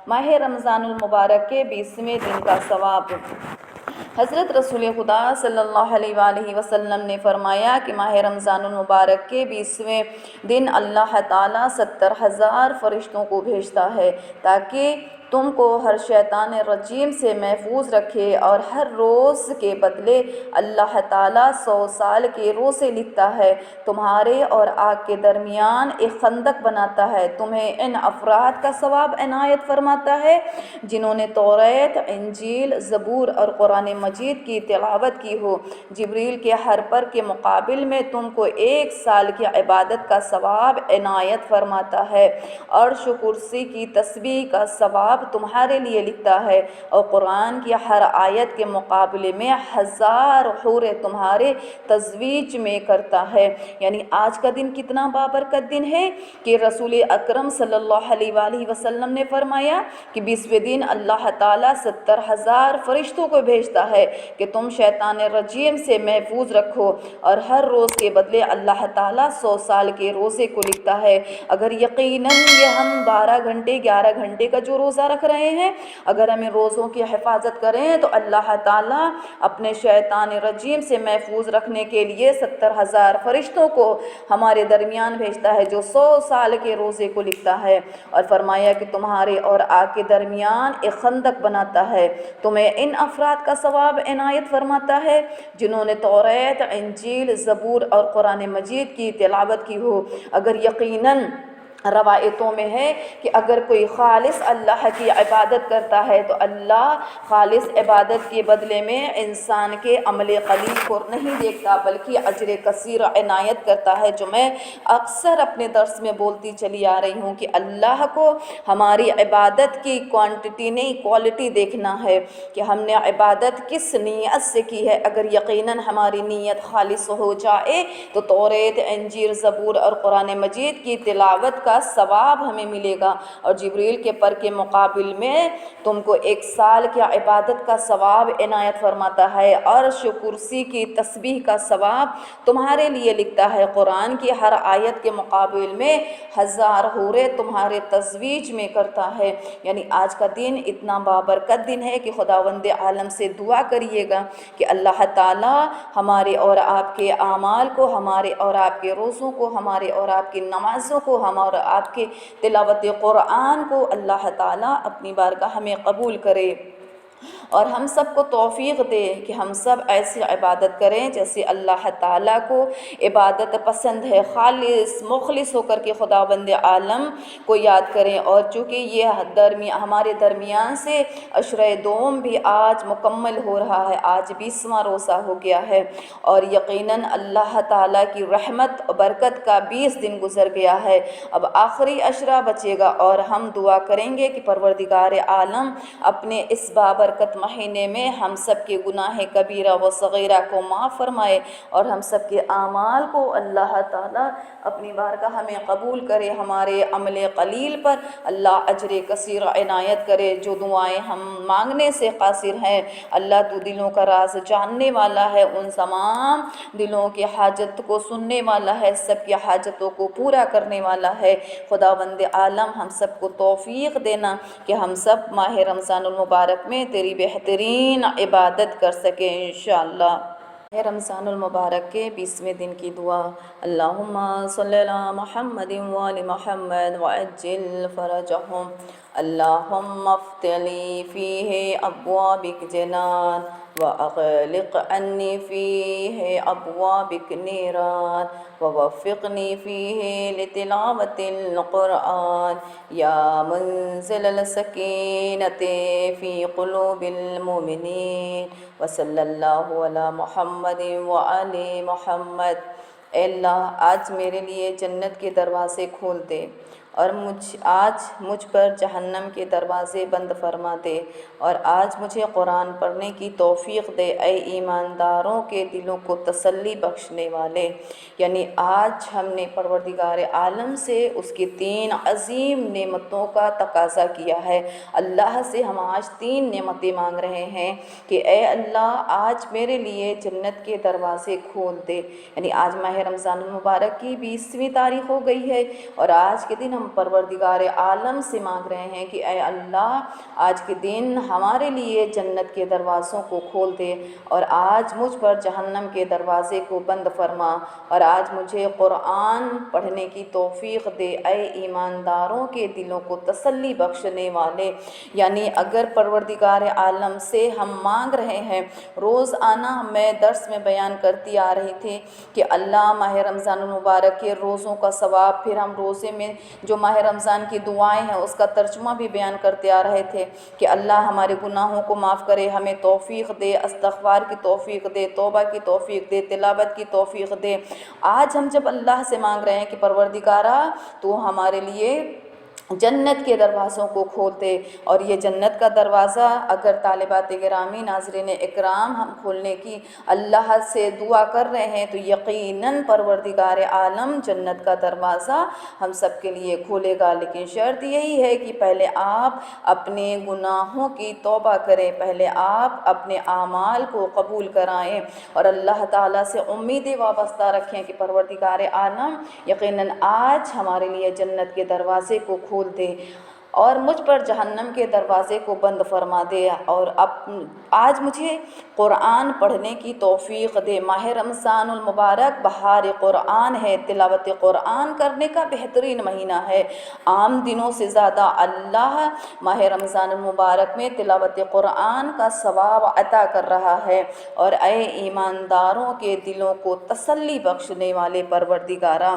ماہ رمضان المبارک کے 20ویں دن کا ثواب۔ حضرت رسول خدا صلی اللہ علیہ وآلہ وسلم نے فرمایا کہ ماہ رمضان المبارک کے 20ویں دن اللہ تعالیٰ 70,000 فرشتوں کو بھیجتا ہے تاکہ تم کو ہر شیطان رجیم سے محفوظ رکھے، اور ہر روز کے بدلے اللہ تعالیٰ 100 سال کے روزے لکھتا ہے، تمہارے اور آگ کے درمیان ایک خندق بناتا ہے، تمہیں ان افراد کا ثواب عنایت فرماتا ہے جنہوں نے توریت، انجیل، زبور اور قرآن مجید کی تلاوت کی ہو۔ جبریل کے ہر پر کے مقابل میں تم کو 1 سال کی عبادت کا ثواب عنایت فرماتا ہے، عرش و کرسی کی تسبیح کا ثواب تمہارے لیے لکھتا ہے، اور قرآن کی ہر آیت کے مقابلے میں 1000 حوریں تمہارے تزویج میں کرتا ہے۔ یعنی آج کا دن کتنا بابرکت دن ہے کہ رسول اکرم صلی اللہ علیہ وآلہ وسلم نے فرمایا کہ 20ویں دن اللہ تعالیٰ 70,000 فرشتوں کو بھیجتا ہے کہ تم شیطان رجیم سے محفوظ رکھو، اور ہر روز کے بدلے اللہ تعالیٰ 100 سال کے روزے کو لکھتا ہے۔ اگر یقیناً یہ ہم 12 گھنٹے 11 گھنٹے کا جو روزہ رکھ رہے ہیں، اگر ہم روزوں کی حفاظت کریں تو اللہ تعالیٰ اپنے شیطان رجیم سے محفوظ رکھنے کے لیے 70,000 فرشتوں کو ہمارے درمیان بھیجتا ہے جو 100 سال کے روزے کو لکھتا ہے، اور فرمایا کہ تمہارے اور آگ کے درمیان ایک خندق بناتا ہے، تمہیں ان افراد کا ثواب عنایت فرماتا ہے جنہوں نے توریت، انجیل، زبور اور قرآن مجید کی تلاوت کی ہو۔ اگر یقیناً روایتوں میں ہے کہ اگر کوئی خالص اللہ کی عبادت کرتا ہے تو اللہ خالص عبادت کے بدلے میں انسان کے عمل قلیل کو نہیں دیکھتا بلکہ اجر کثیر عنایت کرتا ہے، جو میں اکثر اپنے درس میں بولتی چلی آ رہی ہوں کہ اللہ کو ہماری عبادت کی کوانٹٹی نہیں کوالٹی دیکھنا ہے کہ ہم نے عبادت کس نیت سے کی ہے۔ اگر یقیناً ہماری نیت خالص ہو جائے تو توریت، انجیل، زبور اور قرآن مجید کی تلاوت کا ثواب ہمیں ملے گا، اور جبریل کے پر کے مقابل میں تم کو 1 سال کی عبادت کا ثواب عنایت فرماتا ہے، عرش و کرسی کی تسبیح کا ثواب تمہارے لیے لکھتا ہے، قرآن کی ہر آیت کے مقابل میں 1000 حوریں تمہارے تزویج میں کرتا ہے۔ یعنی آج کا دن اتنا بابرکت دن ہے کہ خداوند عالم سے دعا کریے گا کہ اللہ تعالیٰ ہمارے اور آپ کے اعمال کو، ہمارے اور آپ کے روزوں کو، ہمارے اور آپ کی نمازوں کو، ہمارے آپ کے تلاوت قرآن کو اللہ تعالیٰ اپنی بارگاہ میں قبول کرے، اور ہم سب کو توفیق دے کہ ہم سب ایسی عبادت کریں جیسے اللہ تعالیٰ کو عبادت پسند ہے، خالص مخلص ہو کر کے خداوند عالم کو یاد کریں۔ اور چونکہ یہ ہمارے درمیان سے عشرۂ دوم بھی آج مکمل ہو رہا ہے، آج 20واں روزہ ہو گیا ہے، اور یقیناً اللہ تعالیٰ کی رحمت و برکت کا 20 دن گزر گیا ہے، اب آخری عشرہ بچے گا، اور ہم دعا کریں گے کہ پروردگار عالم اپنے اس بابرکت مہینے میں ہم سب کے گناہ کبیرہ و صغیرہ کو معاف فرمائے، اور ہم سب کے اعمال کو اللہ تعالیٰ اپنی بارگاہ میں قبول کرے، ہمارے عمل قلیل پر اللہ اجر کثیر عنایت کرے۔ جو دعائیں ہم مانگنے سے قاصر ہیں، اللہ تو دلوں کا راز جاننے والا ہے، ان تمام دلوں کے حاجت کو سننے والا ہے، سب کی حاجتوں کو پورا کرنے والا ہے۔ خداوند عالم ہم سب کو توفیق دینا کہ ہم سب ماہ رمضان المبارک میں تیری بہترین عبادت کر سکیں انشاءاللہ۔ ماہ رمضان المبارک کے 20ویں دن کی دعا: اللہم صلی علی محمد وآل محمد وعجل فرجہم، اللہم افتح لی فیہ ابوابک جنان واغلق عنی فیہ ابوابک نیران ووفقنی فیہ لتلاوت القرآن یا منزل السکینۃ فی قلوب المؤمنین وصلی اللہ علی محمد وآل محمد۔ اے اللہ، آج میرے لیے جنت کے دروازے کھول دے، اور آج مجھ پر جہنم کے دروازے بند فرما دے، اور آج مجھے قرآن پڑھنے کی توفیق دے، اے ایمانداروں کے دلوں کو تسلی بخشنے والے۔ یعنی آج ہم نے پروردگار عالم سے اس کی 3 عظیم نعمتوں کا تقاضا کیا ہے۔ اللہ سے ہم آج 3 نعمتیں مانگ رہے ہیں کہ اے اللہ، آج میرے لیے جنت کے دروازے کھول دے۔ یعنی آج ماہ رمضان المبارک کی 20ویں تاریخ ہو گئی ہے، اور آج کے دن ہم پروردگار عالم سے مانگ رہے ہیں کہ اے اللہ آج کے دن ہمارے لیے جنت کے دروازوں کو کھول دے، اور آج مجھ پر جہنم کے دروازے کو بند فرما، اور آج مجھے قرآن پڑھنے کی توفیق دے۔ اے ایمانداروں کے دلوں کو تسلی بخشنے والے، یعنی اگر پروردگار عالم سے ہم مانگ رہے ہیں، روزانہ میں درس میں بیان کرتی آ رہی تھی کہ اللہ ماہ رمضان المبارک کے روزوں کا ثواب، پھر ہم روزے میں جو ماہ رمضان کی دعائیں ہیں اس کا ترجمہ بھی بیان کرتے آ رہے تھے کہ اللہ ہمارے گناہوں کو معاف کرے، ہمیں توفیق دے، استغفار کی توفیق دے، توبہ کی توفیق دے، تلاوت کی توفیق دے۔ آج ہم جب اللہ سے مانگ رہے ہیں کہ پروردگارہ تو ہمارے لیے جنت کے دروازوں کو کھولتے، اور یہ جنت کا دروازہ اگر طالبات گرامی ناظرین اکرام ہم کھولنے کی اللہ سے دعا کر رہے ہیں تو یقیناً پروردگار عالم جنت کا دروازہ ہم سب کے لیے کھولے گا، لیکن شرط یہی ہے کہ پہلے آپ اپنے گناہوں کی توبہ کریں، پہلے آپ اپنے اعمال کو قبول کرائیں اور اللہ تعالیٰ سے امیدیں وابستہ رکھیں کہ پروردگار عالم یقیناً آج ہمارے لیے جنت کے دروازے کو کھول دے اور مجھ پر جہنم کے دروازے کو بند فرما دے، اور آج مجھے قرآن پڑھنے کی توفیق دے۔ ماہ رمضان المبارک بہار قرآن ہے، تلاوت قرآن کرنے کا بہترین مہینہ ہے۔ عام دنوں سے زیادہ اللہ ماہ رمضان المبارک میں تلاوت قرآن کا ثواب عطا کر رہا ہے، اور اے ایمانداروں کے دلوں کو تسلی بخشنے والے پروردگارہ،